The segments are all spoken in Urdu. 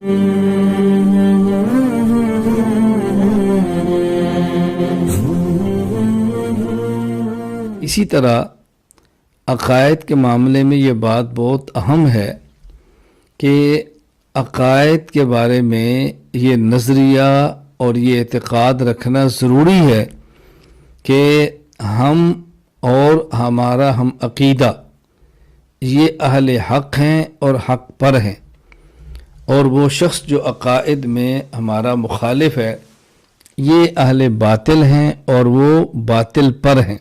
اسی طرح عقائد کے معاملے میں یہ بات بہت اہم ہے کہ عقائد کے بارے میں یہ نظریہ اور یہ اعتقاد رکھنا ضروری ہے کہ ہم اور ہمارا ہم عقیدہ یہ اہل حق ہیں اور حق پر ہیں، اور وہ شخص جو عقائد میں ہمارا مخالف ہے یہ اہل باطل ہیں اور وہ باطل پر ہیں۔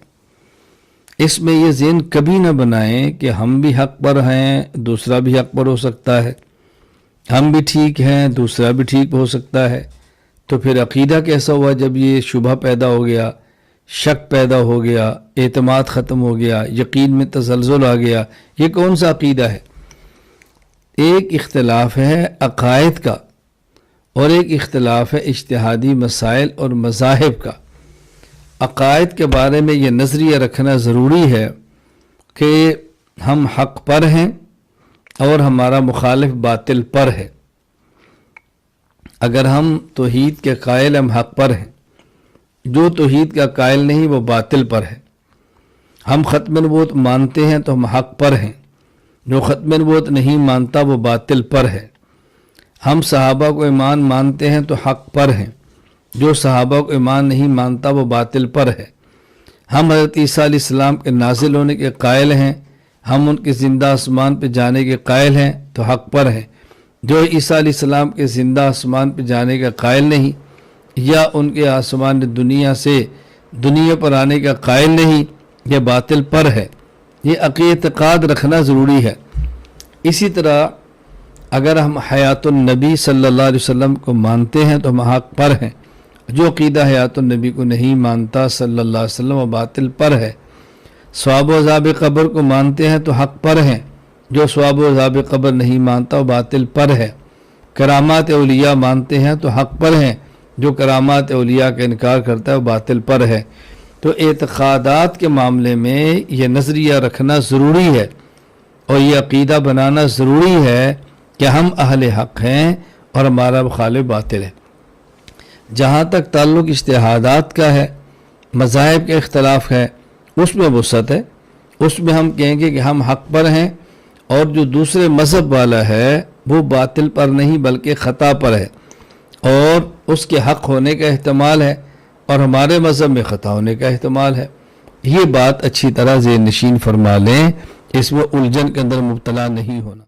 اس میں یہ ذہن کبھی نہ بنائیں کہ ہم بھی حق پر ہیں، دوسرا بھی حق پر ہو سکتا ہے، ہم بھی ٹھیک ہیں دوسرا بھی ٹھیک ہو سکتا ہے۔ تو پھر عقیدہ کیسا ہوا جب یہ شبہ پیدا ہو گیا، شک پیدا ہو گیا، اعتماد ختم ہو گیا، یقین میں تزلزل آ گیا؟ یہ کون سا عقیدہ ہے؟ ایک اختلاف ہے عقائد کا اور ایک اختلاف ہے اجتہادی مسائل اور مذاہب کا۔ عقائد کے بارے میں یہ نظریہ رکھنا ضروری ہے کہ ہم حق پر ہیں اور ہمارا مخالف باطل پر ہے۔ اگر ہم توحید کے قائل ہم حق پر ہیں، جو توحید کا قائل نہیں وہ باطل پر ہے۔ ہم ختم نبوت مانتے ہیں تو ہم حق پر ہیں، جو ختم نبوت نہیں مانتا وہ باطل پر ہے۔ ہم صحابہ کو ایمان مانتے ہیں تو حق پر ہیں، جو صحابہ کو ایمان نہیں مانتا وہ باطل پر ہے۔ ہم حضرت عیسیٰ علیہ السلام کے نازل ہونے کے قائل ہیں، ہم ان کے زندہ آسمان پہ جانے کے قائل ہیں تو حق پر ہیں۔ جو عیسیٰ علیہ السلام کے زندہ آسمان پہ جانے کا قائل نہیں یا ان کے آسمان دنیا سے دنیا پر آنے کا قائل نہیں، یہ باطل پر ہے۔ یہ اعتقاد رکھنا ضروری ہے۔ اسی طرح اگر ہم حیات النبی صلی اللہ علیہ وسلم کو مانتے ہیں تو ہم حق پر ہیں، جو عقیدہ حیات النبی کو نہیں مانتا صلی اللہ علیہ وسلم وہ باطل پر ہے۔ ثواب و عذاب قبر کو مانتے ہیں تو حق پر ہیں، جو ثواب و عذاب قبر نہیں مانتا وہ باطل پر ہے۔ کرامات اولیاء مانتے ہیں تو حق پر ہیں، جو کرامات اولیاء کا انکار کرتا ہے وہ باطل پر ہے۔ تو اعتقادات کے معاملے میں یہ نظریہ رکھنا ضروری ہے اور یہ عقیدہ بنانا ضروری ہے کہ ہم اہل حق ہیں اور ہمارا مخالف باطل ہے۔ جہاں تک تعلق اجتہادات کا ہے، مذاہب کے اختلاف ہے، اس میں وسعت ہے۔ اس میں ہم کہیں گے کہ ہم حق پر ہیں اور جو دوسرے مذہب والا ہے وہ باطل پر نہیں بلکہ خطا پر ہے، اور اس کے حق ہونے کا احتمال ہے اور ہمارے مذہب میں خطا ہونے کا احتمال ہے۔ یہ بات اچھی طرح ذہن نشین فرما لیں، اس میں الجھن کے اندر مبتلا نہیں ہونا۔